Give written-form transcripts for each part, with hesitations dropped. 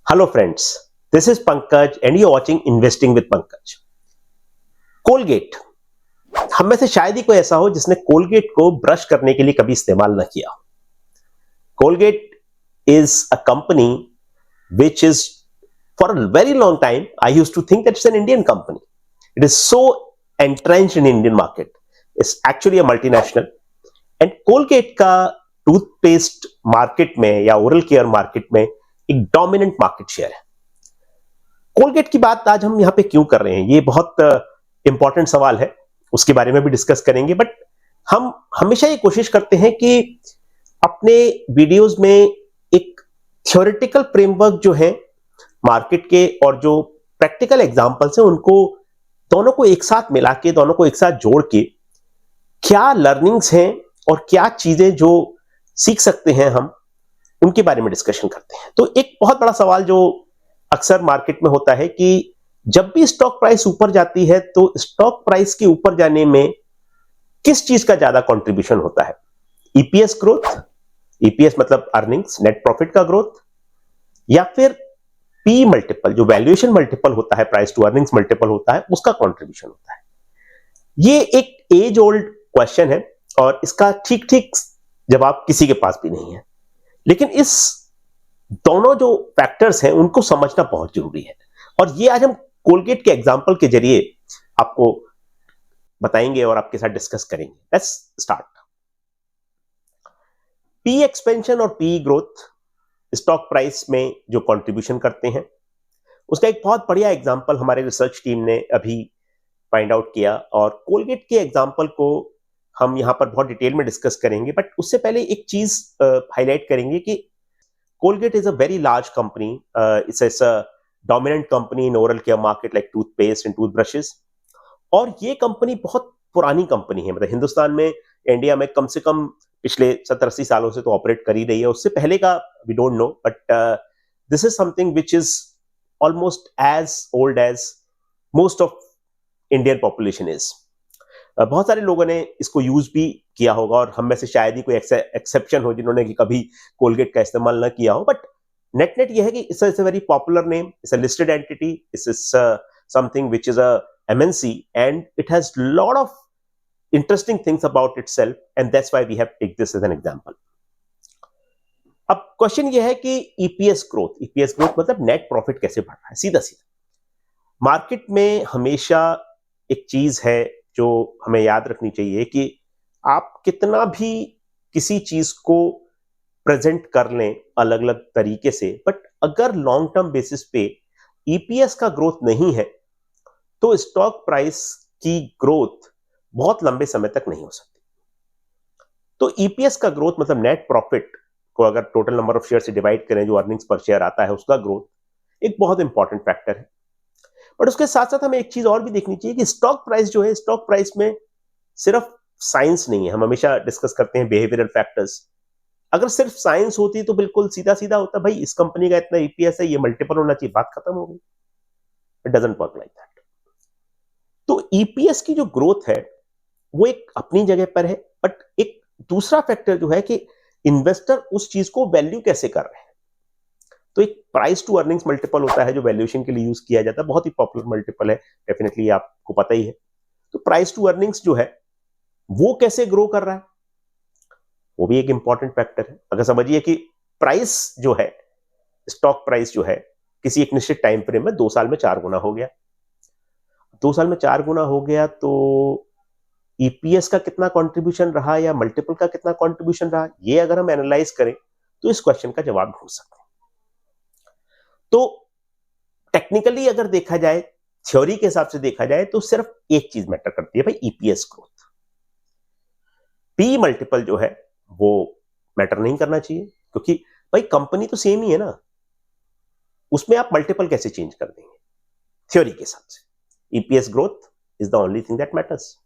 Hello friends, this is Pankaj and you're watching Investing with Pankaj. Colgate, हम में से शायद ही कोई ऐसा हो जिसने कोलगेट को ब्रश करने के लिए कभी इस्तेमाल न किया। Colgate is a company which is for a very long time I used to think that it's an Indian company. It is so entrenched in Indian market. It's actually a multinational. And Colgate का toothpaste market में या oral care market में एक dominant market share है। Colgate की बात आज हम यहां पे क्यों कर रहे हैं, ये बहुत इंपॉर्टेंट सवाल है, उसके बारे में भी डिस्कस करेंगे। बट हम हमेशा ये कोशिश करते हैं कि अपने वीडियोस में एक थ्योरेटिकल फ्रेमवर्क जो है मार्केट के और जो प्रैक्टिकल एग्जांपल्स हैं उनको दोनों को एक साथ मिला के, दोनों को एक साथ जोड़ के क्या लर्निंग्स हैं और क्या चीजें जो सीख सकते हैं हम, उनके बारे में डिस्कशन करते हैं। तो एक बहुत बड़ा सवाल जो अक्सर मार्केट में होता है कि जब भी स्टॉक प्राइस ऊपर जाती है तो स्टॉक प्राइस के ऊपर जाने में किस चीज का ज्यादा कंट्रीब्यूशन होता है? ईपीएस ग्रोथ, ईपीएस मतलब अर्निंग्स, नेट प्रॉफिट का ग्रोथ, या फिर पी मल्टीपल जो वैल्यूएशन मल्टीपल होता है, प्राइस टू अर्निंग्स मल्टीपल होता है, उसका कंट्रीब्यूशन होता है। ये एक एज ओल्ड क्वेश्चन है और इसका ठीक ठीक जवाब किसी के पास भी नहीं है, लेकिन इस दोनों जो फैक्टर्स हैं उनको समझना बहुत जरूरी है और ये आज हम कोलगेट के एग्जांपल के जरिए आपको बताएंगे और आपके साथ डिस्कस करेंगे। Let's start. पी एक्सपेंशन और पी ग्रोथ स्टॉक प्राइस में जो कंट्रीब्यूशन करते हैं, उसका एक बहुत बढ़िया एग्जांपल हमारे रिसर्च टीम ने अभी फाइंड आउट किया और कोलगेट के एग्जांपल को हम यहां पर बहुत डिटेल में डिस्कस करेंगे। बट उससे पहले एक चीज हाईलाइट करेंगे कि Colgate is a very large company, it's a dominant company in oral care market like toothpaste and toothbrushes. और ये कंपनी बहुत पुरानी कंपनी है, मतलब हिंदुस्तान में, इंडिया में कम से कम पिछले 70-80 सालों से तो ऑपरेट कर ही रही है। उससे पहले का we don't know, but this is something which is almost as old as most of Indian population is. बहुत सारे लोगों ने इसको यूज भी किया होगा और हम में से शायद ही कोई एक्सेप्शन हो जिन्होंने कभी कोलगेट का इस्तेमाल ना किया हो। बट नेट नेट ये है कि it's a very popular name, it's a listed entity, it's something which is a MNC and it has lot of interesting things about itself and that's why we have take this as an example. अब question ये है कि EPS growth मतलब net profit कैसे बढ़ रहा है? सीधा सीधा मार्केट में हमेशा एक चीज है जो हमें याद रखनी चाहिए कि आप कितना भी किसी चीज को प्रेजेंट कर लें अलग अलग तरीके से, बट अगर लॉन्ग टर्म बेसिस पे ईपीएस का ग्रोथ नहीं है तो स्टॉक प्राइस की ग्रोथ बहुत लंबे समय तक नहीं हो सकती। तो ईपीएस का ग्रोथ मतलब नेट प्रॉफिट को अगर टोटल नंबर ऑफ शेयर से डिवाइड करें, जो अर्निंग्स पर शेयर आता है, उसका ग्रोथ एक बहुत इंपॉर्टेंट फैक्टर है। बट उसके साथ साथ हमें एक चीज और भी देखनी चाहिए कि स्टॉक प्राइस जो है, स्टॉक प्राइस में सिर्फ साइंस नहीं है। हम हमेशा डिस्कस करते हैं बिहेवियरल फैक्टर्स। अगर सिर्फ साइंस होती तो बिल्कुल सीधा सीधा होता, भाई इस कंपनी का इतना ईपीएस है, ये मल्टीपल होना चाहिए, बात खत्म हो गई। It doesn't work like that. तो ईपीएस की जो ग्रोथ है वो एक अपनी जगह पर है, बट एक दूसरा फैक्टर जो है कि इन्वेस्टर उस चीज को वैल्यू कैसे कर रहे हैं। तो एक प्राइस टू अर्निंग्स मल्टीपल होता है जो वैल्यूएशन के लिए यूज किया जाता है, बहुत ही पॉपुलर मल्टीपल है, डेफिनेटली आपको पता ही है। तो प्राइस टू अर्निंग्स जो है वो कैसे ग्रो कर रहा है, वो भी एक इंपॉर्टेंट फैक्टर है। अगर समझिए कि प्राइस जो है, स्टॉक प्राइस जो है, किसी एक निश्चित टाइम फ्रेम में 2 साल में 4 गुना हो गया, 2 साल में 4 गुना हो गया, तो ईपीएस का कितना कंट्रीब्यूशन रहा या मल्टीपल का कितना कंट्रीब्यूशन रहा, ये अगर हम एनालाइज करें तो इस क्वेश्चन का जवाब ढूंढ सकते हैं। तो टेक्निकली अगर देखा जाए, थ्योरी के हिसाब से देखा जाए, तो सिर्फ एक चीज मैटर करती है, भाई ईपीएस ग्रोथ। पी मल्टीपल जो है वो मैटर नहीं करना चाहिए, क्योंकि भाई कंपनी तो सेम ही है ना, उसमें आप मल्टीपल कैसे चेंज कर देंगे थ्योरी के हिसाब से। EPS growth is the only thing that matters.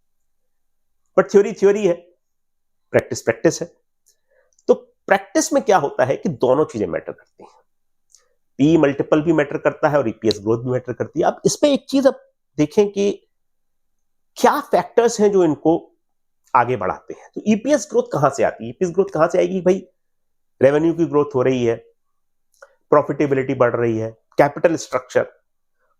But theory है, प्रैक्टिस प्रैक्टिस है। तो प्रैक्टिस में क्या होता है कि दोनों चीजें मैटर करती हैं, पी मल्टीपल भी मैटर करता है और ईपीएस ग्रोथ भी मैटर करती है। अब इसमें एक चीज अब देखें कि क्या फैक्टर्स हैं जो इनको आगे बढ़ाते हैं। तो ईपीएस ग्रोथ कहां से आती है? ईपीएस ग्रोथ कहां से आएगी? भाई रेवेन्यू की ग्रोथ हो रही है, प्रॉफिटेबिलिटी बढ़ रही है, कैपिटल स्ट्रक्चर,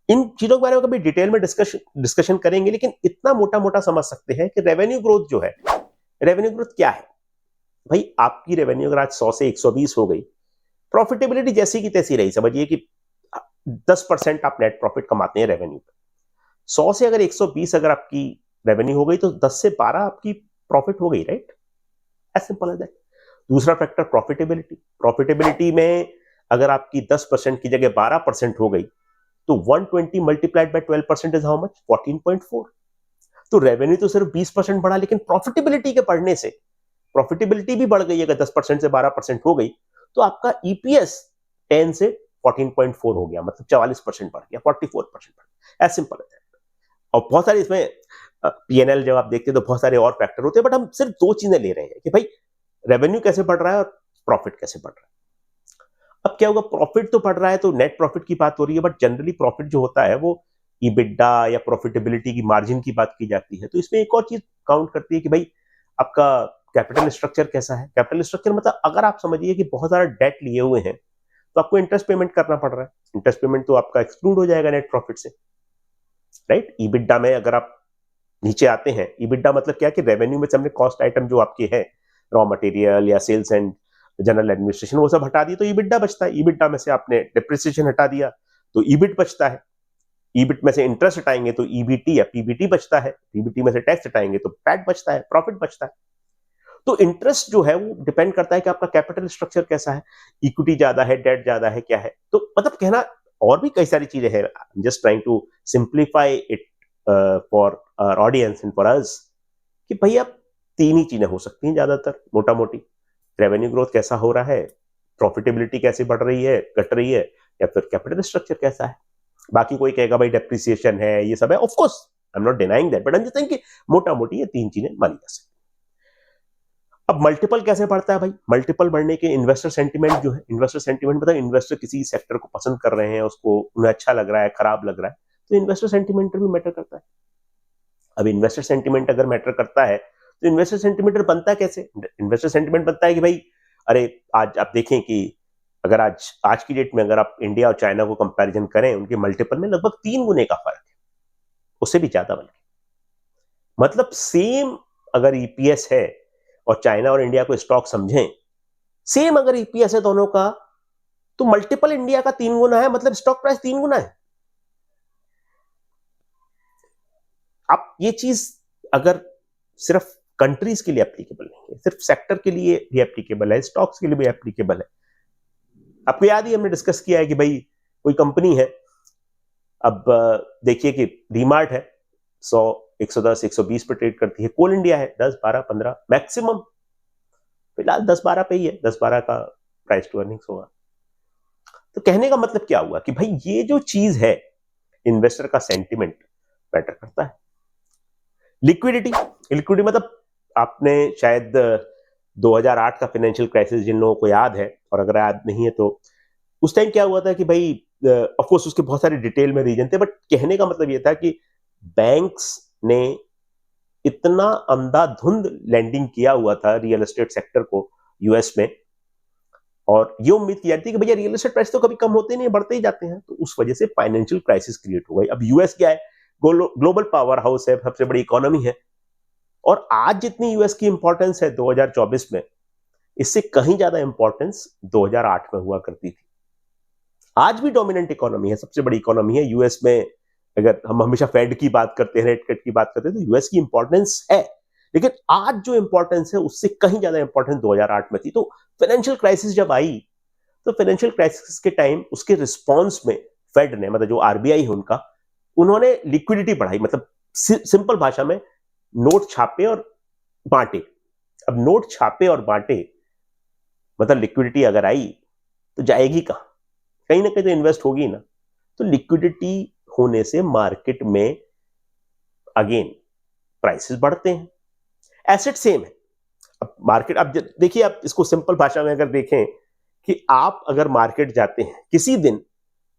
इन चीजों के बारे में कभी डिटेल में डिस्कशन करेंगे, लेकिन इतना मोटा मोटा समझ सकते हैं कि रेवेन्यू ग्रोथ जो है, रेवेन्यू ग्रोथ क्या है भाई। आपकी रेवेन्यू अगर आज 100 से 120 हो गई, प्रॉफिटेबिलिटी जैसी की तैसी रही, समझिए कि 10% आप नेट प्रॉफिट कमाते हैं रेवेन्यू पे। 100 से अगर 120 अगर आपकी रेवेन्यू हो गई तो 10 से 12 आपकी प्रॉफिट हो गई, right? As simple as that. दूसरा फैक्टर प्रॉफिटेबिलिटी। प्रॉफिटेबिलिटी में अगर आपकी 10% की जगह 12% हो गई तो 120 multiplied by 12% is how much? 14.4। तो रेवेन्यू तो सिर्फ 20% बढ़ा, लेकिन प्रॉफिटेबिलिटी के बढ़ने से प्रॉफिटेबिलिटी भी बढ़ गई। अगर 10% से 12% हो गई तो आपका ईपीएस 10 से 14.4 हो गया, मतलब 44% बढ़ गया, 44% बढ़ गया। As simple as that. और बहुत सारे इसमें पीएनएल जब आप देखते हैं तो बहुत सारे और फैक्टर होते हैं, बट हम सिर्फ दो चीजें ले रहे हैं कि भाई रेवेन्यू कैसे बढ़ रहा है और प्रॉफिट कैसे बढ़ रहा है। अब क्या होगा, प्रॉफिट तो बढ़ रहा है तो नेट प्रॉफिट की बात हो रही है, बट जनरली प्रॉफिट जो होता है वो ईबिटडा या प्रॉफिटेबिलिटी की मार्जिन की बात की जाती है। तो इसमें एक और चीज काउंट करती है कि भाई आपका कैपिटल स्ट्रक्चर कैसा है। कैपिटल स्ट्रक्चर मतलब अगर आप समझिए कि बहुत सारा डेट लिए हुए हैं तो आपको इंटरेस्ट पेमेंट करना पड़ रहा है। इंटरेस्ट पेमेंट तो आपका एक्सक्लूड हो जाएगा नेट प्रॉफिट से, राइट? ईबिटडा में अगर आप नीचे आते हैं, ईबिटडा मतलब क्या कि रेवेन्यू में से हमने कॉस्ट आइटम जो आपके हैं, रॉ मटेरियल या सेल्स एंड जनरल एडमिनिस्ट्रेशन, वो सब हटा दिए तो ईबिटडा बचता है। ईबिटडा में से आपने डिप्रिसिएशन हटा दिया तो ईबिट बचता है। ईबिट में से इंटरेस्ट हटाएंगे तो ईबीटी या पीबीटी बचता है। पीबीटी में से टैक्स हटाएंगे तो पैट बचता है, प्रॉफिट बचता है। तो इंटरेस्ट जो है वो डिपेंड करता है कि आपका कैपिटल स्ट्रक्चर कैसा है, इक्विटी ज्यादा है, डेट ज्यादा है, क्या है। तो मतलब कहना और भी कई सारी चीजें हैं। Just trying to simplify it for our audience and for us कि भाई अब तीन ही चीजें हो सकती हैं ज्यादातर, मोटा मोटी। रेवेन्यू ग्रोथ कैसा हो रहा है, प्रॉफिटेबिलिटी कैसे बढ़ रही है, घट रही है, या फिर कैपिटल स्ट्रक्चर कैसा है। बाकी कोई कहेगा भाई डेप्रिसिएशन है, ये सब है, of course I am not denying that, but I am just saying कि मोटा मोटी ये तीन चीजें मानी जा सकती। अब मल्टीपल कैसे बढ़ता है भाई? मल्टीपल बढ़ने के इन्वेस्टर सेंटिमेंट जो है, इन्वेस्टर सेंटिमेंट मतलब इन्वेस्टर किसी सेक्टर को पसंद कर रहे हैं, उसको उन्हें अच्छा लग रहा है, खराब लग रहा है, तो इन्वेस्टर सेंटिमेंट भी मैटर करता है। अब इन्वेस्टर सेंटिमेंट अगर मैटर करता है तो इन्वेस्टर सेंटिमेंट बनता कैसे? इन्वेस्टर सेंटिमेंट बनता है कि भाई अरे आज आप देखें कि अगर आज की डेट में अगर आप इंडिया और चाइना को कंपैरिजन करें, उनके मल्टीपल में लगभग 3 गुने का फर्क है, उससे भी ज्यादा बल्कि। मतलब सेम अगर ईपीएस है और चाइना और इंडिया को स्टॉक समझें, सेम अगर ईपीएस है दोनों का, तो मल्टीपल इंडिया का 3 गुना है, मतलब स्टॉक प्राइस 3 गुना है। आप ये चीज अगर सिर्फ कंट्रीज के लिए एप्लीकेबल नहीं है, सिर्फ सेक्टर के लिए भी एप्लीकेबल है, स्टॉक्स के लिए भी एप्लीकेबल है। आपको याद ही हमने डिस्कस किया है कि भाई कोई कंपनी है, अब देखिए कि डीमार्ट है 100, 110, 120 पे ट्रेड करती है। कोल इंडिया है 10, 12, 15 मैक्सिमम, फिलहाल 10-12 पे ही है, 10-12 का प्राइस टू अर्निंग्स होगा। तो कहने का मतलब क्या हुआ कि भाई ये जो चीज है, इन्वेस्टर का सेंटिमेंट मैटर करता है। लिक्विडिटी, लिक्विडिटी मतलब आपने शायद 2008 का फाइनेंशियल क्राइसिस जिन लोगों को याद है, और अगर याद नहीं है तो उस टाइम क्या हुआ था कि भाई ऑफ कोर्स उसके बहुत सारे डिटेल में रीजन थे, बट कहने का मतलब ये था कि बैंक्स ने इतना अंधाधुंध लैंडिंग किया हुआ था रियल एस्टेट सेक्टर को यूएस में, और ये उम्मीद की जाती है कि भैया रियल एस्टेट प्राइस तो कभी कम होते नहीं, बढ़ते ही जाते हैं। तो उस वजह से फाइनेंशियल क्राइसिस क्रिएट हो गई। अब यूएस क्या है, ग्लोबल पावर हाउस है, सबसे बड़ी इकोनॉमी है, और आज जितनी यूएस की इंपॉर्टेंस है 2024 में, इससे कहीं ज्यादा इंपॉर्टेंस 2008 में हुआ करती थी। आज भी डोमिनेंट इकोनॉमी है, सबसे बड़ी इकोनॉमी है यूएस में। अगर हम हमेशा फेड की बात करते हैं, रेट कट की बात करते हैं, तो यूएस की इंपॉर्टेंस है, लेकिन आज जो इंपॉर्टेंस है उससे कहीं ज्यादा इंपॉर्टेंस 2008 में थी। तो फाइनेंशियल क्राइसिस जब आई, तो फाइनेंशियल क्राइसिस के टाइम उसके रिस्पॉन्स में फेड ने, मतलब जो आरबीआई है उनका, उन्होंने लिक्विडिटी बढ़ाई। मतलब सिंपल भाषा में नोट छापे और बांटे। अब नोट छापे और बांटे मतलब लिक्विडिटी अगर आई तो जाएगी कहां? कहीं ना कहीं तो इन्वेस्ट होगी ना। तो लिक्विडिटी होने से मार्केट में अगेन प्राइसेस बढ़ते हैं, एसेट सेम है। अब मार्केट, अब देखिए, आप इसको सिंपल भाषा में अगर देखें कि आप अगर मार्केट जाते हैं किसी दिन,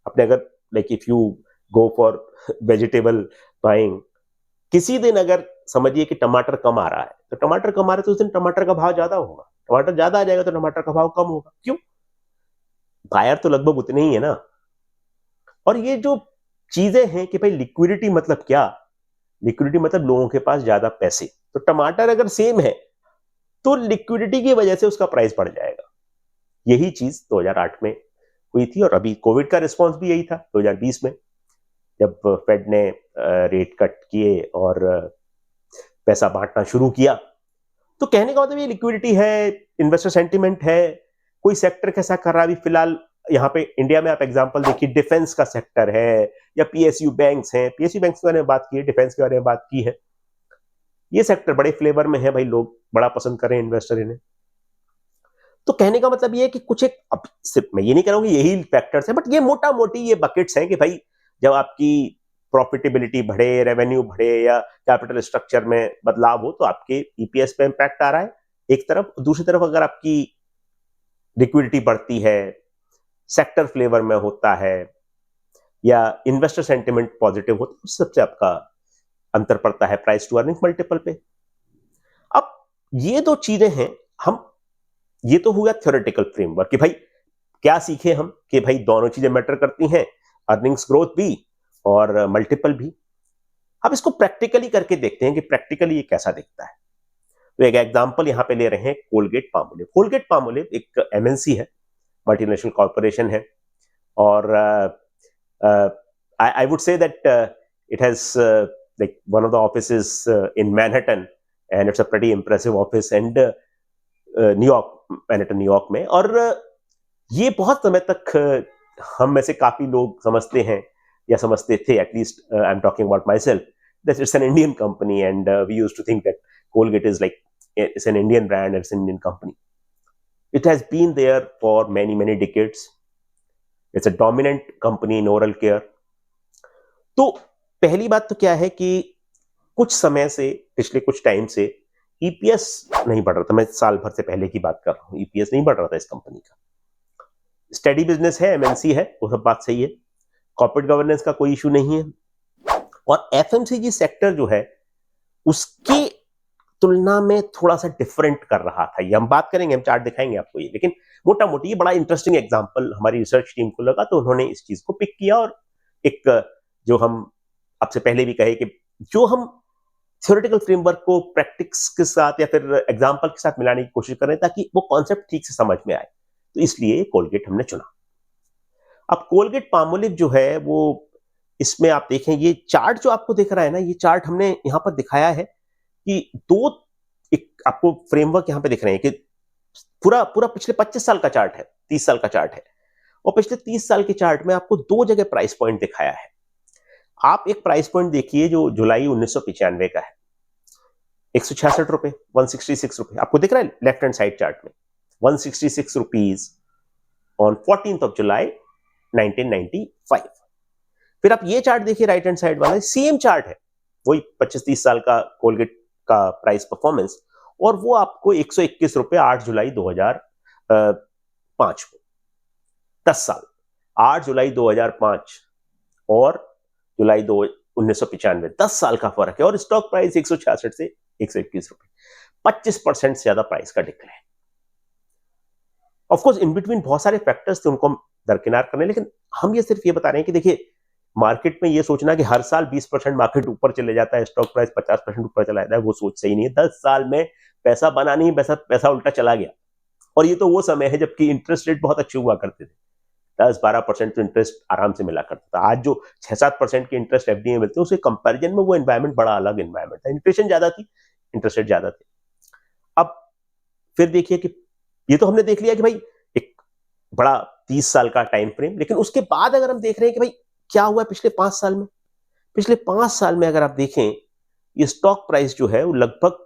अपने अगर like if you go for vegetable buying, किसी दिन अगर समझिए कि टमाटर कम आ रहा है, तो टमाटर कम आ रहा है तो उस दिन टमाटर का भाव ज्यादा होगा। टमाटर ज्यादा आ जाएगा तो टमाटर का भाव कम होगा। क्यों? बायर तो लगभग उतने ही है ना। और ये जो चीजें हैं कि भाई लिक्विडिटी मतलब क्या, लिक्विडिटी मतलब लोगों के पास ज्यादा पैसे, तो टमाटर अगर सेम है तो लिक्विडिटी की वजह से उसका प्राइस बढ़ जाएगा। यही चीज 2008 में हुई थी, और अभी कोविड का रिस्पॉन्स भी यही था 2020 में, जब फेड ने रेट कट किए और पैसा बांटना शुरू किया। तो कहने का मतलब ये लिक्विडिटी है, इन्वेस्टर सेंटिमेंट है, कोई सेक्टर कैसा कर रहा है। अभी फिलहाल यहाँ पे इंडिया में आप एग्जांपल देखिए, डिफेंस का सेक्टर है या पीएसयू बैंक्स हैं, पीएसयू बैंक्स के बारे में बात की है, डिफेंस के बारे में बात की है। ये सेक्टर बड़े फ्लेवर में है भाई, लोग बड़ा पसंद कर रहे हैं इन्वेस्टर इन्हें। तो कहने का मतलब ये है कि कुछ एक, अब सिर्फ मैं ये नहीं कह रहा हूँ कि यही फैक्टर्स है, बट ये मोटा मोटी ये बकेट्स हैं कि भाई जब आपकी प्रॉफिटेबिलिटी बढ़े, रेवेन्यू बढ़े या कैपिटल स्ट्रक्चर में बदलाव हो तो आपके ईपीएस पे इंपैक्ट आ रहा है एक तरफ। दूसरी तरफ अगर आपकी लिक्विडिटी बढ़ती है, सेक्टर फ्लेवर में होता है या इन्वेस्टर सेंटिमेंट पॉजिटिव होता है, उस सबसे आपका अंतर पड़ता है प्राइस टू अर्निंग मल्टीपल पे। अब ये दो चीजें हैं, हम ये तो हुआ थ्योरेटिकल फ्रेमवर्क कि भाई क्या सीखे हम कि भाई दोनों चीजें मैटर करती हैं, अर्निंग्स ग्रोथ भी और मल्टीपल भी। अब इसको प्रैक्टिकली करके देखते हैं कि प्रैक्टिकली ये कैसा दिखता है। तो एक एग्जांपल यहां पे ले रहे हैं कोलगेट पामोलिव। कोलगेट पामोलिव एक एमएनसी है, मल्टीनेशनल कॉर्पोरेशन है, और I would say that it has like one of the offices in Manhattan, and it's a pretty impressive office, and New York, Manhattan New York में। और ये बहुत समय तक हम में से काफी लोग समझते हैं या समझते थे, at least I am talking about myself, that it's an Indian company, and we used to think that Colgate is like it's an Indian brand, it's an Indian company. It has been there for many decades. It's a dominant company in oral care. तो पहली बात तो क्या है कि कुछ समय से, पिछले कुछ टाइम से ईपीएस नहीं बढ़ रहा था। मैं साल भर से पहले की बात कर रहा हूँ, ईपीएस नहीं बढ़ रहा था इस कंपनी का। स्टेडी बिजनेस है, एमएनसी है, वो सब बात सही है, कॉर्पोरेट गवर्नेंस का कोई इशू नहीं है। और एफएमसीजी सेक्टर जो है उसकी तुलना में थोड़ा सा डिफरेंट कर रहा था। ये हम बात करेंगे, हम चार्ट दिखाएंगे आपको ये, लेकिन मोटा मोटी ये बड़ा इंटरेस्टिंग एग्जांपल हमारी रिसर्च टीम को लगा, तो उन्होंने इस चीज को पिक किया। और एक जो हम आपसे पहले भी कहे कि जो हम थ्योरेटिकल फ्रेमवर्क को प्रैक्टिस के साथ या फिर एग्जांपल के साथ मिलाने की कोशिश कर रहे हैं ताकि वो कॉन्सेप्ट ठीक से समझ में आए, तो इसलिए कोलगेट हमने चुना। अब कोलगेट पामोलिव जो है वो, इसमें आप देखें ये चार्ट जो आपको दिख रहा है ना, ये चार्ट हमने यहां पर दिखाया है कि एक आपको फ्रेमवर्क यहां पे दिख रहे हैं कि पूरा पिछले 25 साल का चार्ट है, 30 साल का चार्ट है, और पिछले 30 साल के चार्ट में आपको दो जगह प्राइस पॉइंट दिखाया है। आप एक प्राइस पॉइंट देखिए जो जुलाई 1995 का है, 166 रुपए, 166 रुपए आपको दिख रहा है लेफ्ट हैंड साइड चार्ट में, 166 rupees on 14th of July 1995। फिर आप ये चार्ट देखिए राइट हैंड साइड वाला, सेम चार्ट है, वही 25-30 साल का कोलगेट का प्राइस परफॉर्मेंस, और वो आपको 121 रुपए 8 जुलाई 2005 को, 10 साल, 8 जुलाई 2005 और जुलाई 1995, 10 साल का फर्क है, और स्टॉक प्राइस 166 से 121 रुपए, 25% से ज्यादा प्राइस का डिक्लेयर। ऑफकोर्स इन बिटवीन बहुत सारे फैक्टर्स थे, उनको हम दरकिनार करने, लेकिन हम ये सिर्फ ये बता रहे हैं कि देखिए मार्केट में ये सोचना कि हर साल 20% मार्केट ऊपर चले जाता है, स्टॉक प्राइस 50% ऊपर चला जाता है, वो सोच सही नहीं है। 10 साल में पैसा बना नहीं, पैसा उल्टा चला गया। और ये तो वो समय है जबकि इंटरेस्ट रेट बहुत अच्छे हुआ करते थे, 10-12% तो इंटरेस्ट आराम से मिला करता था। आज जो 6-7% के इंटरेस्ट एफडी में मिलते हैं, उसके कंपेरिजन में वो एनवायरमेंट बड़ा अलग एनवायरमेंट था, इन्फ्लेशन ज्यादा थी, इंटरेस्ट रेट ज्यादा थे। अब फिर देखिए कि ये तो हमने देख लिया कि भाई एक बड़ा 30 साल का टाइम फ्रेम, लेकिन उसके बाद अगर हम देख रहे हैं कि भाई क्या हुआ पिछले 5 साल में, पिछले 5 साल में अगर आप देखें, ये स्टॉक प्राइस जो है वो लगभग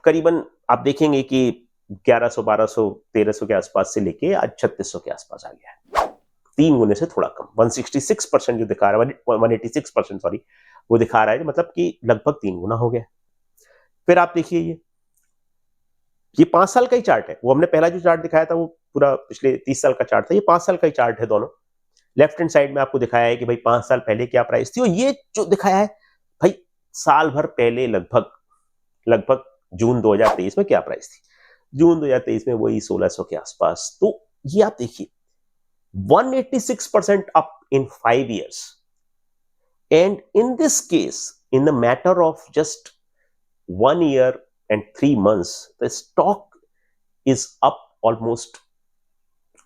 करीबन आप देखेंगे कि 1100, 1200, 1300 के आसपास से लेके आज 3600 के आसपास आ गया है, 3 गुने से थोड़ा कम। 166% जो दिखा रहा है, 186% सॉरी, वो दिखा रहा है, मतलब कि लगभग 3 गुना हो गया। फिर आप देखिए ये 5 साल का ही चार्ट है, वो हमने पहला जो चार्ट दिखाया था वो पूरा पिछले 30 साल का चार्ट था, ये 5 साल का ही चार्ट है दोनों। लेफ्ट हैंड साइड में आपको दिखाया है कि भाई 5 साल पहले क्या प्राइस थी, और ये जो दिखाया है भाई साल भर पहले लगभग जून 2023 में क्या प्राइस थी। जून 2023 में वही 1600 के आसपास। तो ये आप देखिए 186% up in 5 years. And in this case, in the matter of just 1 year and 3 months, the stock is up almost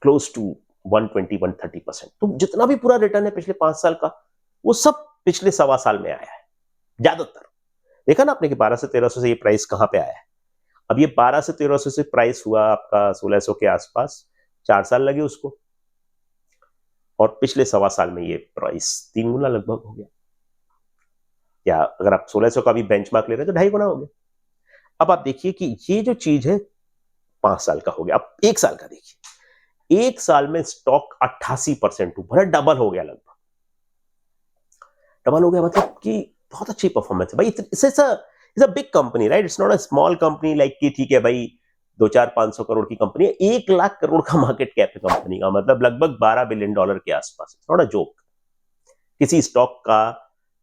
close to 120-130%. तो जितना भी पूरा रिटर्न है पिछले 5 साल का, वो सब पिछले सवा साल में आया है ज्यादातर। देखा ना आपने कि 1200 से 1300 से ये प्राइस कहां पे आया है। अब ये 1200 से 1300 से प्राइस हुआ आपका 1600 के आसपास, 4 साल लगे उसको, और पिछले सवा साल में ये प्राइस 3 गुना लगभग हो गया, या अगर आप 1600 का भी बेंचमार्क ले रहे हैं तो 2.5 गुना हो गया। अब आप देखिए कि ये जो चीज है 5 साल का हो गया। अब 1 साल का देखिए, 1 साल में स्टॉक 88% ऊपर है, डबल हो गया लगभग। डबल हो गया मतलब कि बहुत अच्छी परफॉर्मेंस है भाई। It's a big company, right? It's not a small company like कि ठीक है भाई 2-4-500 करोड़ की कंपनी है। 1 लाख करोड़ का मार्केट कैप है कंपनी का, मतलब लगभग $12 बिलियन के आसपास। It's not a joke. किसी स्टॉक का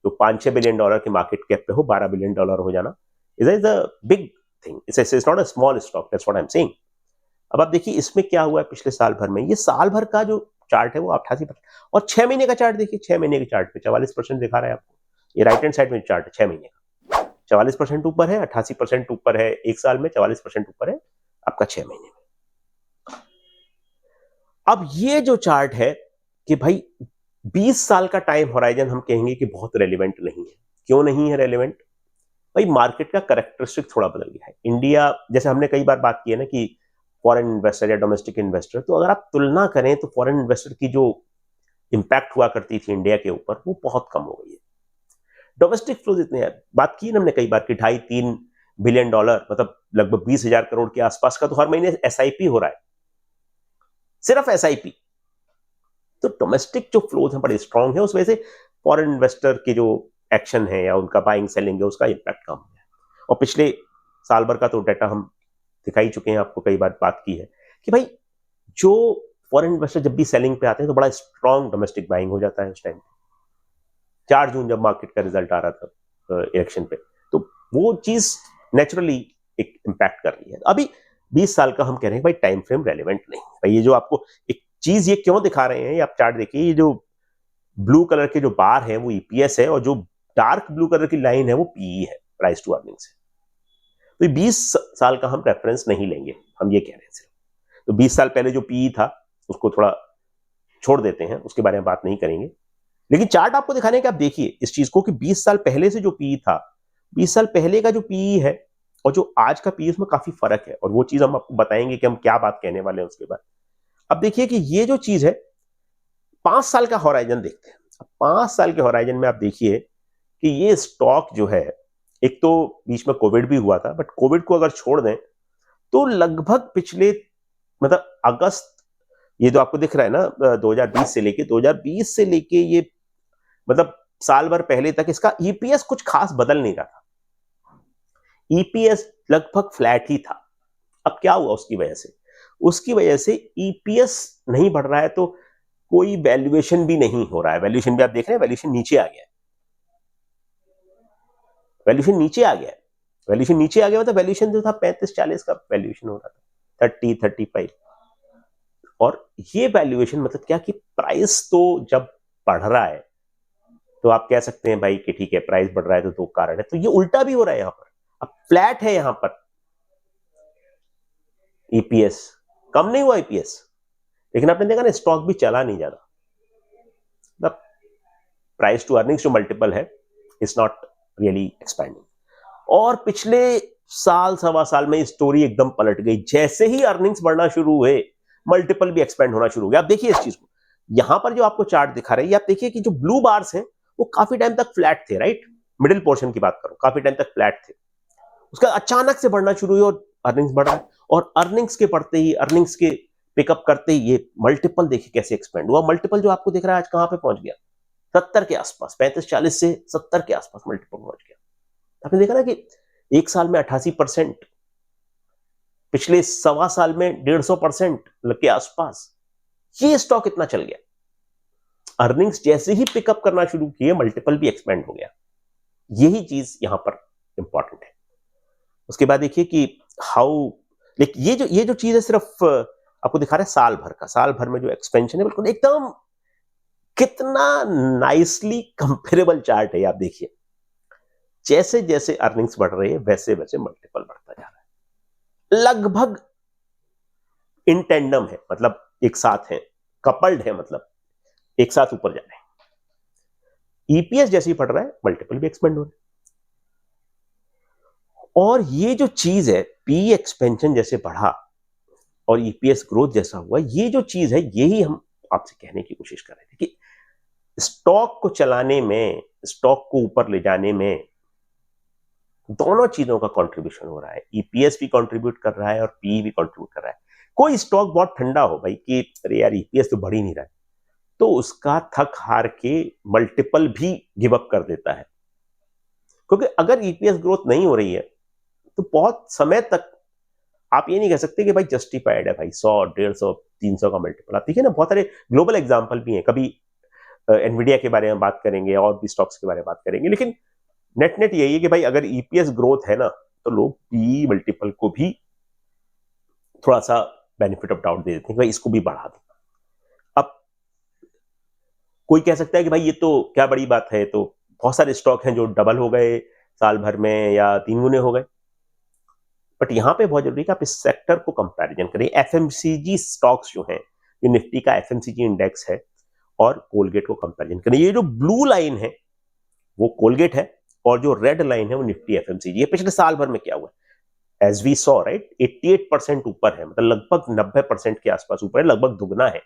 जो 5-6 बिलियन डॉलर के मार्केट कैप पे हो, $12 बिलियन हो जाना is a big thing. It's not a small stock, that's what I am saying. अब आप देखिए इसमें क्या हुआ है पिछले साल भर में। ये साल भर का जो चार्ट है वो 88%, और 6 महीने का चार्ट देखिए। 6 महीने के चार्ट पे 44% दिखा रहा है आपको। ये राइट हैंड साइड में चार्ट है 6 महीने का, 44% ऊपर है, 88% ऊपर है 1 साल में, 44% ऊपर है आपका 6 महीने में। अब ये जो चार्ट है कि भाई 20 साल का टाइम होराइजन हम कहेंगे कि बहुत रेलिवेंट नहीं है। क्यों नहीं है रेलिवेंट? भाई मार्केट का कैरेक्टरिस्टिक थोड़ा बदल गया है। इंडिया, जैसे हमने कई बार बात की है ना कि फॉरेन इन्वेस्टर या डोमेस्टिक इन्वेस्टर, तो अगर आप तुलना करें तो फॉरेन इन्वेस्टर की जो इंपैक्ट हुआ करती थी इंडिया के ऊपर, वो बहुत कम हो गई है। डोमेस्टिक फ्लोज इतने हैं, बात की ना हमने कई बार कि 2.5-3 बिलियन डॉलर, मतलब लगभग 20,000 करोड़ के आसपास का तो हर महीने एसआईपी हो रहा है, सिर्फ एसआईपी। तो डोमेस्टिक जो फ्लोज है बड़े स्ट्रांग है, उस वजह से फॉरेन इन्वेस्टर की जो एक्शन है या उनका बाइंग सेलिंग है उसका इंपैक्ट कम है। और पिछले साल भर का तो डाटा हम दिखा ही चुके हैं, आपको कई बार बात की है कि भाई जो फॉरेन इन्वेस्टर जब भी सेलिंग पे आते हैं तो बड़ा स्ट्रांग डोमेस्टिक बाइंग हो जाता है उस टाइम। 4 जून जब मार्केट का रिजल्ट आ रहा था इलेक्शन पे, तो वो चीज नेचुरली एक इंपैक्ट कर रही है। अभी 20 साल का हम कह रहे हैं भाई टाइम फ्रेम रेलेवेंट नहीं है भाई। ये जो आपको एक चीज ये क्यों दिखा रहे हैं, ये आप चार्ट देखिए, ये जो ब्लू कलर के जो बार है वो ईपीएस है, और जो डार्क ब्लू कलर की लाइन है वो पीई है, प्राइस टू अर्निंग्स है। तो 20 साल का हम रेफरेंस नहीं लेंगे, हम ये कह रहे हैं सिर्फ। तो 20 साल पहले जो पीई था उसको थोड़ा छोड़ देते हैं, उसके बारे में बात नहीं करेंगे। लेकिन चार्ट आपको दिखाने का, आप देखिए इस चीज को कि 20 साल पहले से जो पीई था, 20 साल पहले का जो पीई है और जो आज का पीई, उसमें काफी फर्क है, और वो चीज हम आपको बताएंगे कि हम क्या बात कहने वाले हैं उसके बाद। अब देखिए कि ये जो चीज है 5 साल का होराइजन देखते हैं। 5 साल के होराइजन में आप देखिए कि ये स्टॉक जो है, एक तो बीच में कोविड भी हुआ था, बट कोविड को अगर छोड़ दें तो लगभग पिछले, मतलब अगस्त, ये जो आपको दिख रहा है ना 2020 से लेके ये, मतलब साल भर पहले तक इसका ईपीएस कुछ खास बदल नहीं रहा था। ईपीएस लगभग फ्लैट ही था। अब क्या हुआ उसकी वजह से? उसकी वजह से ईपीएस नहीं बढ़ रहा है तो कोई वैल्यूएशन भी नहीं हो रहा है। वैल्यूएशन भी आप देख रहे हैं, वैल्यूएशन नीचे आ गया है। वैल्यूएशन नीचे आ गया है। वैल्यूएशन नीचे आ गया मतलब वैल्यूएशन जो था 35-40 का वैल्यूएशन हो रहा था, 30-35। और ये वैल्यूएशन मतलब क्या कि प्राइस तो जब बढ़ रहा है तो आप कह सकते हैं भाई कि ठीक है प्राइस बढ़ रहा है तो 2 कारण है, तो ये उल्टा भी हो रहा है यहां पर। अब फ्लैट है यहां पर ईपीएस, कम नहीं हुआ ईपीएस, लेकिन आपने देखा ना स्टॉक भी चला नहीं ज्यादा। मतलब प्राइस टू अर्निंग्स जो मल्टीपल है, इट्स नॉट रियली एक्सपैंडिंग। और पिछले साल सवा साल में स्टोरी एकदम पलट गई। जैसे ही अर्निंग्स बढ़ना शुरू हुए, मल्टीपल भी एक्सपेंड होना शुरू हो गया। आप देखिए इस चीज को, यहां पर जो आपको चार्ट दिखा रहे हैं, आप देखिए कि जो ब्लू बार्स हैं वो काफी टाइम तक फ्लैट थे, राइट? मिडिल पोर्शन की बात करो, काफी टाइम तक फ्लैट थे। उसका अचानक से बढ़ना शुरू हुई और अर्निंग्स बढ़ रहा है, और अर्निंग्स के बढ़ते ही, अर्निंग्स के पिकअप करते ही ये मल्टीपल देखिए कैसे एक्सपेंड हुआ। मल्टीपल जो आपको दिख रहा है आज कहां पे पहुंच गया? 70 के आसपास, 35-40 से 70 के आसपास मल्टीपल पहुंच गया। आपने देखा ना कि 1 साल में 88%, पिछले सवा साल में 150% के आसपास ये स्टॉक इतना चल गया। अर्निंग्स जैसे ही पिकअप करना शुरू किए, मल्टीपल भी एक्सपेंड हो गया। यही चीज यहां पर इंपॉर्टेंट है। उसके बाद देखिए कि हाउ, लेकिन ये जो चीज है सिर्फ आपको दिखा रहा है साल भर का, साल भर में जो एक्सपेंशन है बिल्कुल एकदम कितना नाइसली कंपेरेबल चार्ट है। आप देखिए जैसे जैसे अर्निंग्स बढ़ रही है वैसे वैसे मल्टीपल बढ़ता जा रहा है, लगभग इन टेंडम है, मतलब एक साथ है, कपल्ड है, मतलब एक साथ ऊपर जा रहे हैं। ईपीएस जैसे ही बढ़ रहा है मल्टीपल भी एक्सपेंड हो रहा है। और ये जो चीज है पी एक्सपेंशन जैसे बढ़ा और ईपीएस ग्रोथ जैसा हुआ, ये जो चीज है यही हम आपसे कहने की कोशिश कर रहे थे कि स्टॉक को चलाने में, स्टॉक को ऊपर ले जाने में दोनों चीजों का कंट्रीब्यूशन हो रहा है। ईपीएस भी कंट्रीब्यूट कर रहा है और पी भी कंट्रीब्यूट कर रहा है। कोई स्टॉक बहुत ठंडा हो भाई कि अरे यार ईपीएस तो बढ़ ही नहीं रहा है, तो उसका थक हार के मल्टीपल भी गिव अप कर देता है। क्योंकि अगर ईपीएस ग्रोथ नहीं हो रही है तो बहुत समय तक आप ये नहीं कह सकते कि भाई जस्टिफाइड है भाई 100, 150, 300 का मल्टीपल। आप देखिए ना बहुत सारे ग्लोबल एग्जांपल भी हैं, कभी एनवीडिया के बारे में बात करेंगे और भी स्टॉक्स के बारे में बात करेंगे, लेकिन नेट नेट यही है कि भाई अगर ईपीएस ग्रोथ है ना तो लोग पी मल्टीपल को भी थोड़ा सा बेनिफिट ऑफ डाउट दे देते हैं कि भाई इसको भी बढ़ा दो। अब कोई कह सकता है कि भाई ये तो क्या बड़ी बात है, तो बहुत सारे स्टॉक हैं जो डबल हो गए साल भर में या 3 गुने हो गए। बट यहां पे बहुत जरूरी है कि आप इस सेक्टर को कंपैरिजन करें। एफएमसीजी स्टॉक्स जो हैं, ये निफ्टी का एफएमसीजी इंडेक्स है, और कोलगेट को कंपैरिजन करें। ये जो ब्लू लाइन है वो कोलगेट है और जो रेड लाइन है वो निफ्टी एफएमसीजी। ये पिछले साल भर में क्या हुआ, एज वी सॉ राइट, 88% ऊपर है, मतलब लगभग 90% के आसपास ऊपर है, लगभग दुगना है।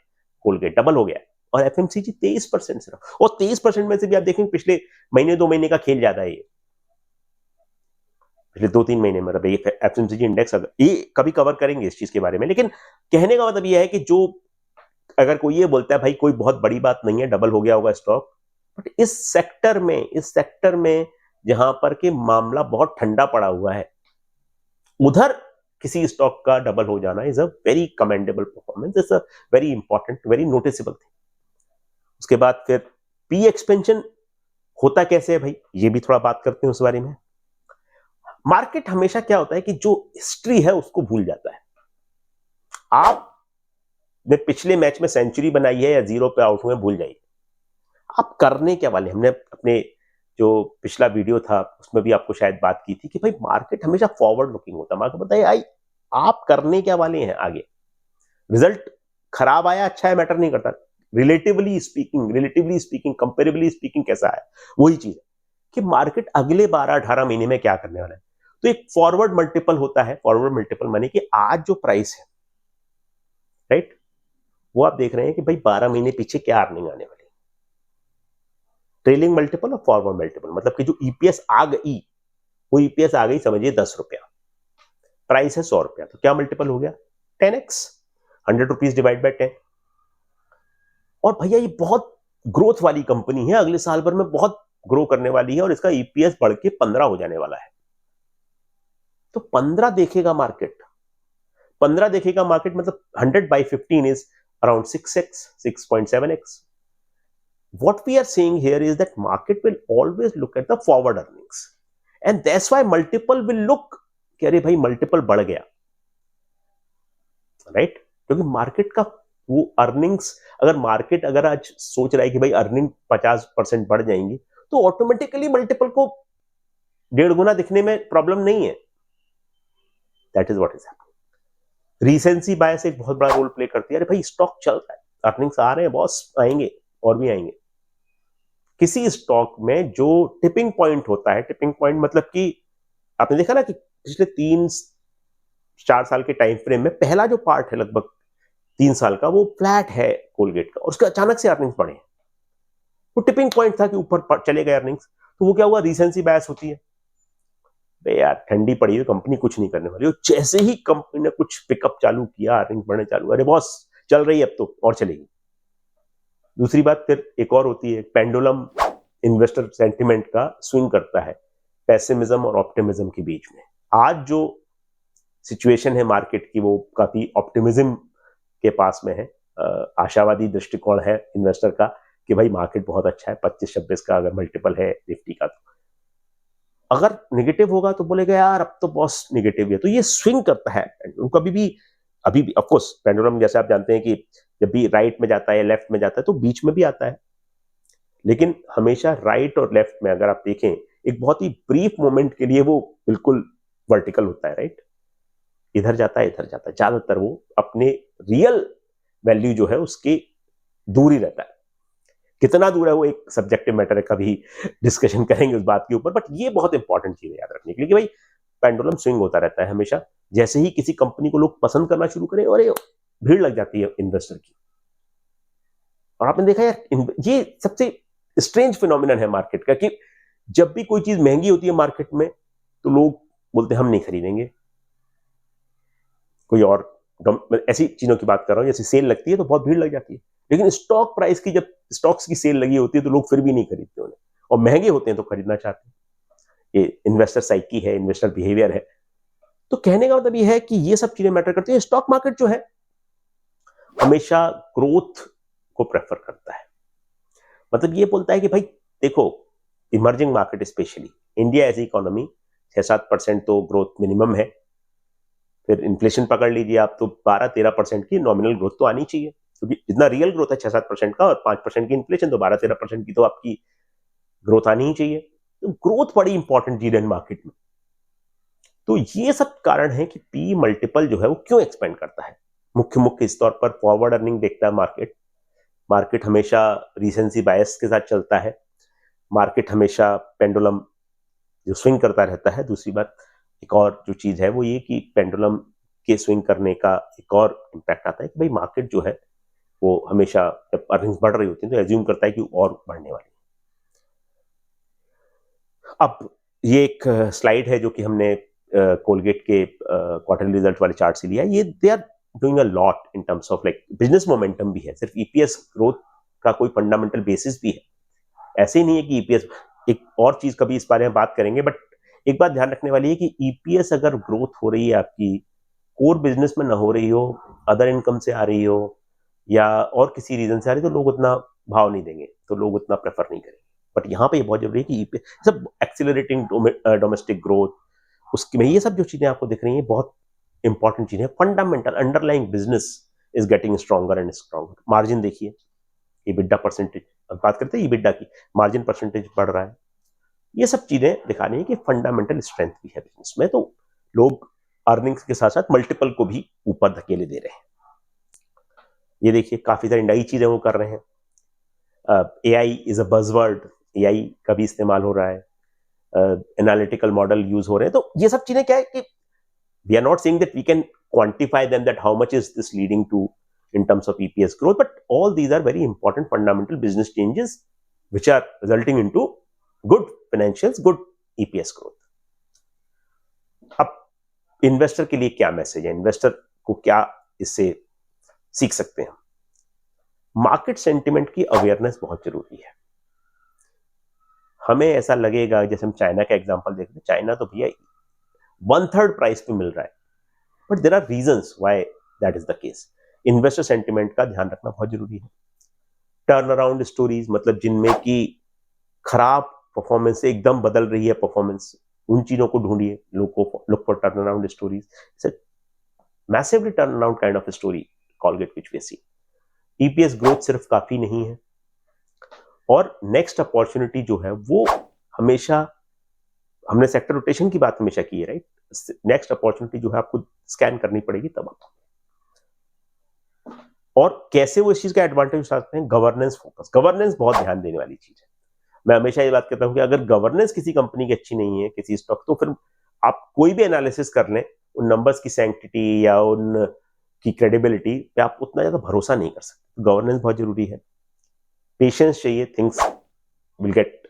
कोलगेट डबल हो गया है और एफएमसीजी 23% से रहा। और 23% में से भी आप देखेंगे पिछले महीने 2 महीने का खेल ज्यादा है। ये पिछले 2-3 महीने में, मतलब ये एफएमसीजी इंडेक्स ये कभी कवर करेंगे इस चीज के बारे में। लेकिन कहने का मतलब ये है कि जो अगर कोई ये बोलता है भाई कोई बहुत बड़ी बात नहीं है, डबल हो गया होगा स्टॉक, बट इस सेक्टर में जहां पर के मामला बहुत ठंडा पड़ा हुआ है, उधर किसी स्टॉक का डबल हो जाना is a very commendable performance, is a very important, very noticeable thing. उसके बाद फिर पी एक्सपेंशन होता कैसे है भाई, ये भी थोड़ा बात करते हैं उस बारे में। मार्केट हमेशा क्या होता है कि जो हिस्ट्री है उसको भूल जाता है। आपने पिछले मैच में सेंचुरी बनाई है या 0 पे आउट हुए भूल जाइए, आप करने क्या वाले। हमने अपने जो पिछला वीडियो था उसमें भी आपको शायद बात की थी कि भाई मार्केट हमेशा फॉरवर्ड लुकिंग होता है। मार्केट बताइए आई आप करने क्या वाले हैं आगे। रिजल्ट खराब आया अच्छा है मैटर नहीं करता, रिलेटिवली स्पीकिंग, कंपेरेबली स्पीकिंग कैसा है, वही चीज है कि मार्केट अगले 12-18 महीने में क्या करने वाला है। तो एक फॉरवर्ड मल्टीपल होता है, फॉरवर्ड मल्टीपल माने कि आज जो प्राइस है राइट, वो आप देख रहे हैं कि भाई 12 महीने पीछे क्या अर्निंग आने वाली है। ट्रेलिंग मल्टीपल और फॉरवर्ड मल्टीपल, मतलब कि जो ईपीएस आ गई वो ईपीएस आ गई समझिए 10 रुपया, प्राइस है 100 रुपया, तो क्या मल्टीपल हो गया 10x, 100 रुपीज डिवाइड बाय 10। और भैया ये बहुत ग्रोथ वाली कंपनी है, अगले साल भर में बहुत ग्रो करने वाली है और इसका ईपीएस बढ़ के 15 हो जाने वाला है। तो 15 देखेगा मार्केट, 15 देखेगा मार्केट, मतलब 100 by 15 is around 6x, 6.7x. What we are saying here is that market will always look at the forward earnings, and that's why multiple will look कि अरे भाई मल्टीपल बढ़ गया राइट, क्योंकि मार्केट का वो अर्निंग्स, अगर मार्केट अगर आज सोच रहा है कि भाई अर्निंग 50% बढ़ जाएंगी तो ऑटोमेटिकली मल्टीपल को 1.5 गुना दिखने में प्रॉब्लम नहीं है। That is what is happening. Recency bias एक बहुत बड़ा रोल प्ले करती है। अरे भाई स्टॉक चल रहा है, अर्निंग्स आ रहे हैं बॉस, आएंगे और भी आएंगे। किसी स्टॉक में जो टिपिंग पॉइंट होता है, टिपिंग पॉइंट मतलब कि आपने देखा ना कि पिछले 3-4 साल के टाइम फ्रेम में पहला जो पार्ट है लगभग 3 साल का वो फ्लैट है कोलगेट का, और उसके अचानक से अर्निंग्स बढ़े। वो टिपिंग पॉइंट था कि ऊपर चले गए अर्निंग्स, तो वो क्या हुआ, रीसेंसी बायस होती है। बे यार ठंडी पड़ी हुई कंपनी कुछ नहीं करने वाली, जैसे ही कंपनी ने कुछ पिकअप चालू किया अर्निंग बढ़ने चालू, अरे बॉस चल रही है अब तो और चलेगी। दूसरी बात फिर एक और होती है, पेंडुलम इन्वेस्टर सेंटिमेंट का स्विंग करता है पेसिमिज्म और ऑप्टिमिज्म के बीच में। आज जो सिचुएशन है मार्केट की वो काफी ऑप्टिमिज्म के पास में है, आशावादी दृष्टिकोण है इन्वेस्टर का कि भाई मार्केट बहुत अच्छा है, 25-26 का अगर मल्टीपल है निफ्टी का। तो अगर नेगेटिव होगा तो बोलेगा यार अब तो बॉस नेगेटिव है, तो ये स्विंग करता है। कभी भी अभी भी ऑफ कोर्स पेंडुलम जैसे आप जानते हैं कि जब भी राइट में जाता है या लेफ्ट में जाता है तो बीच में भी आता है, लेकिन हमेशा राइट और लेफ्ट में अगर आप देखें एक बहुत ही ब्रीफ मोमेंट के लिए वो बिल्कुल वर्टिकल होता है, राइट? इधर जाता है, इधर जाता है, ज्यादातर वो अपने रियल वैल्यू जो है उसकी दूर ही रहता है। कितना दूर है वो एक सब्जेक्टिव मैटर है, कभी डिस्कशन करेंगे उस बात के ऊपर, बट ये बहुत इंपॉर्टेंट चीज है याद रखने के लिए कि भाई पेंडुलम स्विंग होता रहता है हमेशा। जैसे ही किसी कंपनी को लोग पसंद करना शुरू करें और ये भीड़ लग जाती है इन्वेस्टर की। और आपने देखा यार ये सबसे स्ट्रेंज फिनोमिनन है मार्केट का कि जब भी कोई चीज महंगी होती है मार्केट में तो लोग बोलते हैं हम नहीं खरीदेंगे। कोई और ऐसी चीजों की बात कर रहा हूं, जैसे सेल लगती है तो बहुत भीड़ लग जाती है, लेकिन स्टॉक प्राइस की जब स्टॉक्स की सेल लगी होती है तो लोग फिर भी नहीं खरीदते उन्हें, और महंगे होते हैं तो खरीदना चाहते हैं। ये इन्वेस्टर साइकी है, इन्वेस्टर बिहेवियर है। तो कहने का मतलब ये है कि ये सब चीजें मैटर करती है। स्टॉक मार्केट जो है हमेशा ग्रोथ को प्रेफर करता है, मतलब ये बोलता है कि भाई देखो emerging market specially India as economy 6-7% तो ग्रोथ मिनिमम है, फिर इन्फ्लेशन पकड़ लीजिए आप तो 12-13% की नॉमिनल ग्रोथ तो आनी चाहिए, क्योंकि जितना रियल ग्रोथ है 6-7% का और 5% की इन्फ्लेशन, तो 12-13% की तो आपकी ग्रोथ आनी ही चाहिए। तो ग्रोथ बड़ी इंपॉर्टेंट चीज है मार्केट में। तो ये सब कारण है कि पी मल्टीपल जो है वो क्यों एक्सपेंड करता है। मुख्य इस तौर पर फॉरवर्ड अर्निंग देखता है मार्केट। मार्केट हमेशा रीसेंसी बायस के साथ चलता है। मार्केट हमेशा पेंडुलम जो स्विंग करता रहता है। दूसरी बात एक और जो चीज है वो ये कि पेंडुलम के स्विंग करने का एक और इम्पैक्ट आता है कि भाई मार्केट जो है वो हमेशा जब अर्निंग्स बढ़ रही होती है तो एज्यूम करता है कि और बढ़ने वाली है। अब ये एक स्लाइड है जो कि हमने कोलगेट के क्वार्टरली रिजल्ट वाले चार्ट से लिया। ये they are doing a lot in terms of like business momentum भी है, सिर्फ ईपीएस ग्रोथ का कोई फंडामेंटल बेसिस भी है। ऐसे ही नहीं है कि ईपीएस, एक और चीज कभी इस बारे में बात करेंगे, बट एक बात ध्यान रखने वाली है कि ईपीएस अगर ग्रोथ हो रही है आपकी कोर बिजनेस में ना हो रही हो, अदर इनकम से आ रही हो या और किसी रीजन से आ रही, तो लोग उतना भाव नहीं देंगे, तो लोग उतना प्रेफर नहीं करेंगे। बट यहाँ पे ये बहुत जरूरी है कि ईपीएस सब एक्सिलरेटिंग डोमेस्टिक ग्रोथ, उसकी में ये सब जो चीजें आपको दिख रही हैं बहुत इंपॉर्टेंट चीजें। Fundamental underlying business is getting stronger and stronger. Margin देखिए, EBITDA परसेंटेज, अब बात करते हैं EBITDA की, मार्जिन परसेंटेज बढ़ रहा है। ये सब चीजें दिखा रही है कि फंडामेंटल स्ट्रेंथ भी है बिजनेस में, तो लोग अर्निंग्स के साथ साथ मल्टीपल को भी ऊपर धकेले दे रहे हैं। ये देखिए काफी सारी नई चीजें वो कर रहे हैं। AI is a buzzword, AI का भी इस्तेमाल हो रहा है, एनालिटिकल मॉडल यूज हो रहे हैं। तो ये सब चीजें क्या है कि we are not saying that we can quantify them that how much is this leading to in terms of EPS growth, but all these are very important fundamental business changes which are resulting into good financials, good EPS growth. अब investor के लिए क्या message है, investor को क्या इससे सीख सकते हैं? मार्केट सेंटिमेंट की अवेयरनेस बहुत जरूरी है। हमें ऐसा लगेगा, जैसे हम चाइना का एग्जांपल देखते हैं, चाइना तो भैया 1/3 प्राइस पे मिल रहा है, but there are reasons why that is the case. Investor sentiment का ध्यान रखना बहुत जरूरी है। टर्न अराउंड स्टोरीज, मतलब जिनमें की खराब परफॉर्मेंस से एकदम बदल रही है परफॉर्मेंस, उन चीजों को ढूंढिए। Look for turn around stories, massively turn around kind of story Colgate which we see. EPS growth सिर्फ काफी नहीं है, और नेक्स्ट अपॉर्चुनिटी जो है वो हमेशा, हमने सेक्टर रोटेशन की बात हमेशा की है, राइट? नेक्स्ट अपॉर्चुनिटी जो है आपको स्कैन करनी पड़ेगी तब आप, और कैसे वो इस चीज का एडवांटेज उठाते हैं? Governance focus. गवर्नेंस बहुत ध्यान देने वाली चीज है। मैं हमेशा ये बात कहता हूं कि अगर गवर्नेंस किसी कंपनी की अच्छी नहीं है, किसी स्टॉक, तो फिर आप कोई भी एनालिसिस कर लें, उन नंबर्स की सैंक्टिटी या उन की क्रेडिबिलिटी पे आप उतना ज्यादा भरोसा नहीं कर सकते। गवर्नेंस बहुत जरूरी है, पेशेंस चाहिए, things will get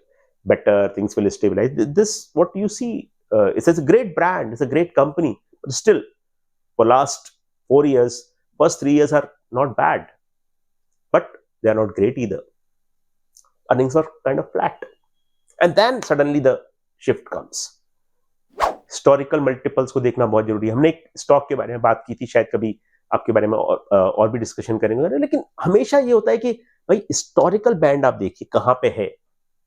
better, things will stabilize. This what you see, it's a great brand, it's a great company, but still for last 4 years, first 3 years are not bad, but they are not great either. Earnings are kind of flat, and then suddenly the shift comes. Historical multiples को देखना बहुत जरूरी है। हमने एक stock के बारे में बात की थी, शायद कभी आपके बारे में और भी डिस्कशन करेंगे, लेकिन हमेशा ये होता है कि भाई हिस्टोरिकल बैंड आप देखिए कहां पे है।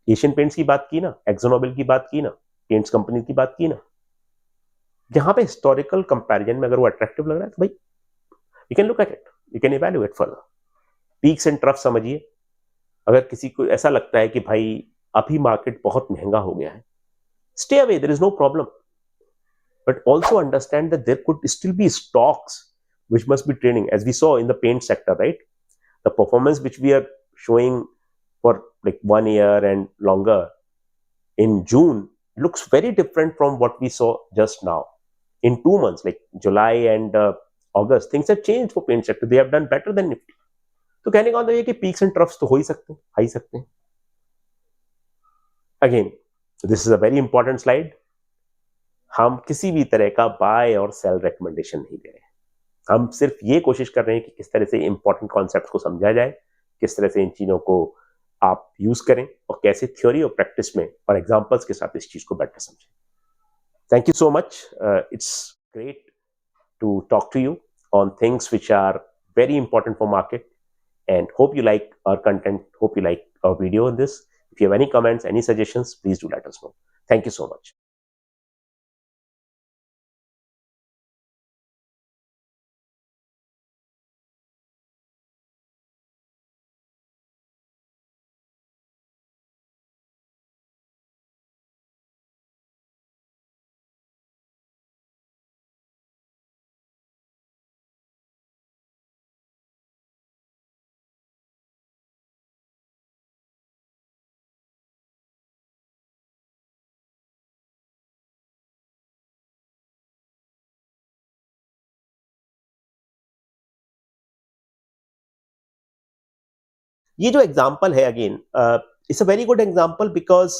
एशियन पेंट्स की बात की ना, एक्सोनोबिल की बात की ना, पेंट्स कंपनी की बात की ना, जहां पे हिस्टोरिकल कंपैरिजन में अगर वो अट्रैक्टिव लग रहा है तो भाई you can look at it, you can evaluate further. Peaks and trough समझिए। अगर किसी को ऐसा लगता है कि भाई अभी मार्केट बहुत महंगा हो गया है, stay away, there is no problem. But also understand that there could still be stocks which must be trading, as we saw in the paint sector, right? The performance which we are showing for like 1 year and longer in June looks very different from what we saw just now. In 2 months, like July and August, things have changed for paint sector. They have done better than Nifty. तो कहने का मतलब ये कि peaks and troughs तो हो ही सकते हैं, आ ही सकते हैं। Again, this is a very important slide. हम किसी भी तरह का बाय और सेल रिकमेंडेशन नहीं दे रहे हैं। हम सिर्फ ये कोशिश कर रहे हैं कि किस तरह से इंपॉर्टेंट कॉन्सेप्ट को समझा जाए, किस तरह से इन चीजों को आप यूज करें और कैसे थ्योरी और प्रैक्टिस में और एग्जांपल्स के साथ इस चीज को बेटर समझें। Thank you so much. It's great to talk to you on things which are very important for market, and hope you like our content, hope you like our video on this. If you have any comments, any suggestions, please do let us know. Thank you so much. ये जो example है again, it's a very good example because